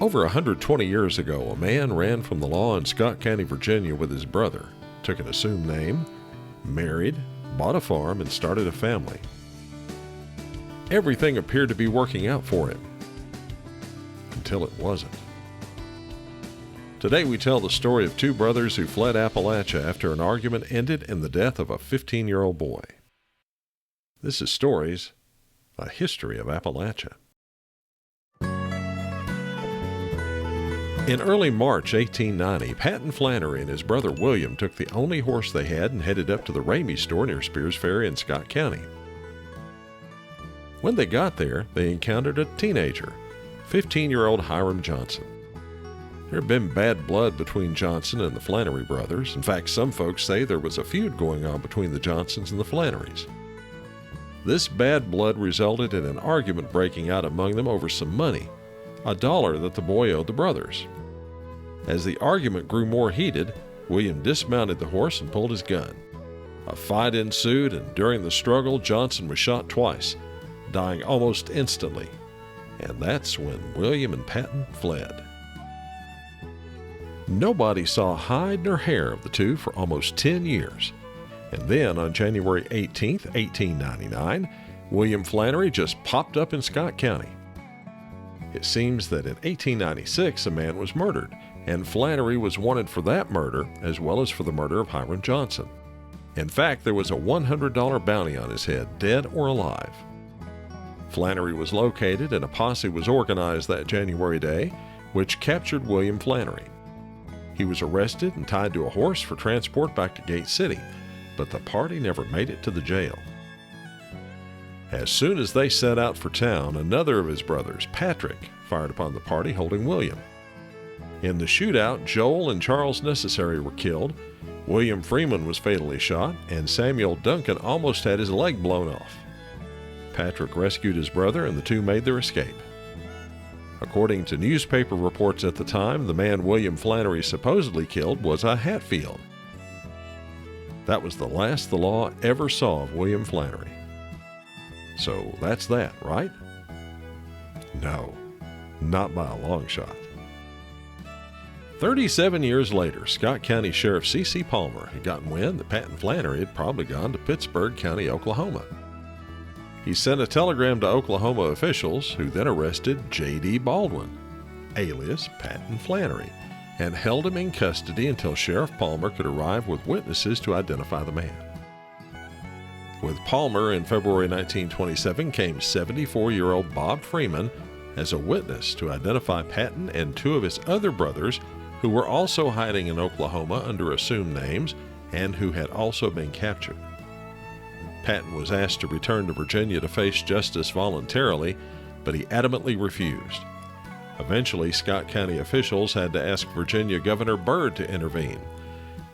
Over 120 years ago, a man ran from the law in Scott County, Virginia with his brother, took an assumed name, married, bought a farm, and started a family. Everything appeared to be working out for him, until it wasn't. Today we tell the story of two brothers who fled Appalachia after an argument ended in the death of a 15-year-old boy. This is Stories, a History of Appalachia. In early March 1890, Patton Flannery and his brother William took the only horse they had and headed up to the Ramey store near Spears Ferry in Scott County. When they got there, they encountered a teenager, 15-year-old Hiram Johnson. There had been bad blood between Johnson and the Flannery brothers. In fact, some folks say there was a feud going on between the Johnsons and the Flannerys. This bad blood resulted in an argument breaking out among them over some money, $1 that the boy owed the brothers. As the argument grew more heated, William dismounted the horse and pulled his gun. A fight ensued, and during the struggle, Johnson was shot twice, dying almost instantly. And that's when William and Patton fled. Nobody saw hide nor hair of the two for almost 10 years. And then on January 18, 1899, William Flannery just popped up in Scott County. It seems that in 1896 a man was murdered, and Flannery was wanted for that murder as well as for the murder of Hiram Johnson. In fact, there was a $100 bounty on his head, dead or alive. Flannery was located and a posse was organized that January day, which captured William Flannery. He was arrested and tied to a horse for transport back to Gate City, but the party never made it to the jail. As soon as they set out for town, another of his brothers, Patrick, fired upon the party holding William. In the shootout, Joel and Charles Necessary were killed, William Freeman was fatally shot, and Samuel Duncan almost had his leg blown off. Patrick rescued his brother and the two made their escape. According to newspaper reports at the time, the man William Flannery supposedly killed was a Hatfield. That was the last the law ever saw of William Flannery. So that's that, right? No, not by a long shot. 37 years later, Scott County Sheriff C.C. Palmer had gotten wind that Patton Flannery had probably gone to Pittsburg County, Oklahoma. He sent a telegram to Oklahoma officials, who then arrested J.D. Baldwin, alias Patton Flannery, and held him in custody until Sheriff Palmer could arrive with witnesses to identify the man. With Palmer in February 1927 came 74-year-old Bob Freeman as a witness to identify Patton and two of his other brothers who were also hiding in Oklahoma under assumed names and who had also been captured. Patton was asked to return to Virginia to face justice voluntarily, but he adamantly refused. Eventually, Scott County officials had to ask Virginia Governor Byrd to intervene.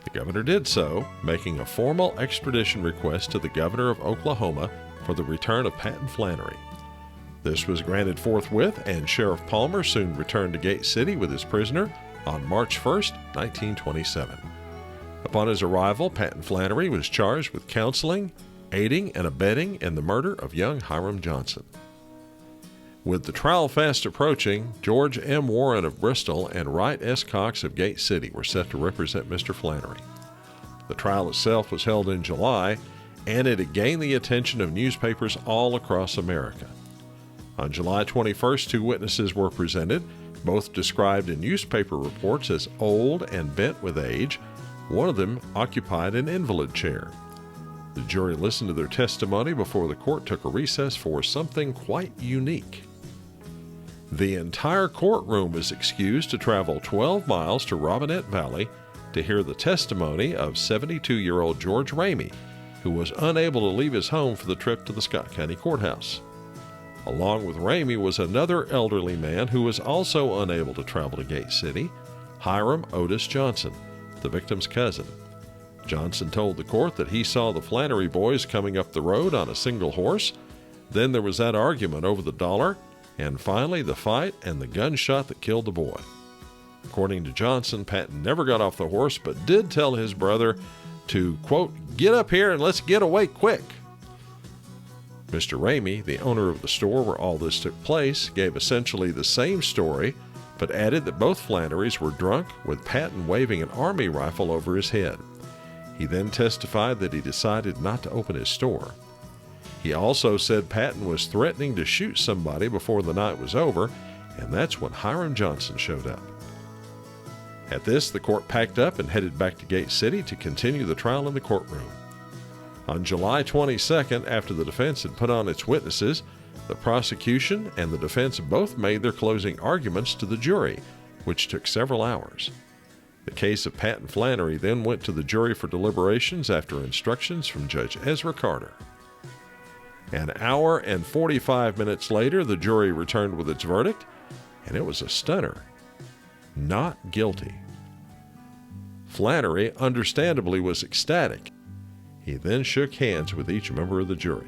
The governor did so, making a formal extradition request to the governor of Oklahoma for the return of Patton Flannery. This was granted forthwith, and Sheriff Palmer soon returned to Gate City with his prisoner on March 1, 1927. Upon his arrival, Patton Flannery was charged with counseling, aiding, and abetting in the murder of young Hiram Johnson. With the trial fast approaching, George M. Warren of Bristol and Wright S. Cox of Gate City were set to represent Mr. Flannery. The trial itself was held in July, and it had gained the attention of newspapers all across America. On July 21st, two witnesses were presented, both described in newspaper reports as old and bent with age. One of them occupied an invalid chair. The jury listened to their testimony before the court took a recess for something quite unique. The entire courtroom was excused to travel 12 miles to Robinette Valley to hear the testimony of 72-year-old George Ramey, who was unable to leave his home for the trip to the Scott County Courthouse. Along with Ramey was another elderly man who was also unable to travel to Gate City, Hiram Otis Johnson, the victim's cousin. Johnson told the court that he saw the Flannery boys coming up the road on a single horse. Then there was that argument over the dollar, and finally the fight and the gunshot that killed the boy. According to Johnson, Patton never got off the horse, but did tell his brother to, quote, "Get up here and let's get away quick." Mr. Ramey, the owner of the store where all this took place, gave essentially the same story, but added that both Flannerys were drunk, with Patton waving an army rifle over his head. He then testified that he decided not to open his store. He also said Patton was threatening to shoot somebody before the night was over, and that's when Hiram Johnson showed up. At this, the court packed up and headed back to Gate City to continue the trial in the courtroom. On July 22nd, after the defense had put on its witnesses, the prosecution and the defense both made their closing arguments to the jury, which took several hours. The case of Patton Flannery then went to the jury for deliberations after instructions from Judge Ezra Carter. An hour and 45 minutes later, the jury returned with its verdict, and it was a stunner. Not guilty. Flannery, understandably, was ecstatic. He then shook hands with each member of the jury.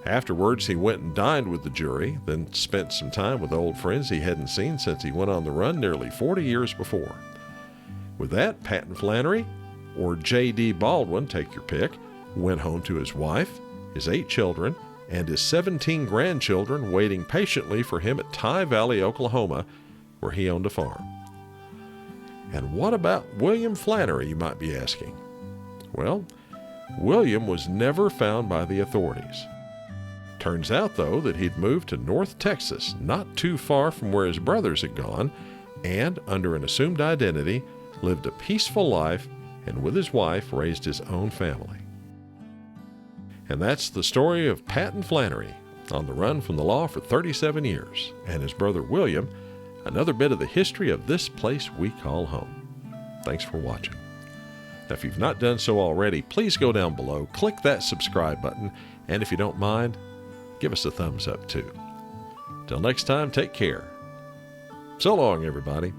Afterwards, he went and dined with the jury, then spent some time with old friends he hadn't seen since he went on the run nearly 40 years before. With that, Patton Flannery, or J.D. Baldwin, take your pick, went home to his wife, his 8 children, and his 17 grandchildren waiting patiently for him at Ty Valley, Oklahoma, where he owned a farm. And what about William Flannery, you might be asking? Well, William was never found by the authorities. Turns out, though, that he'd moved to North Texas, not too far from where his brothers had gone, and, under an assumed identity, lived a peaceful life and with his wife raised his own family. And that's the story of Patton Flannery, on the run from the law for 37 years, and his brother William, another bit of the history of this place we call home. Thanks for watching. Now, if you've not done so already, please go down below, click that subscribe button, and if you don't mind, give us a thumbs up too. Till next time, take care. So long, everybody.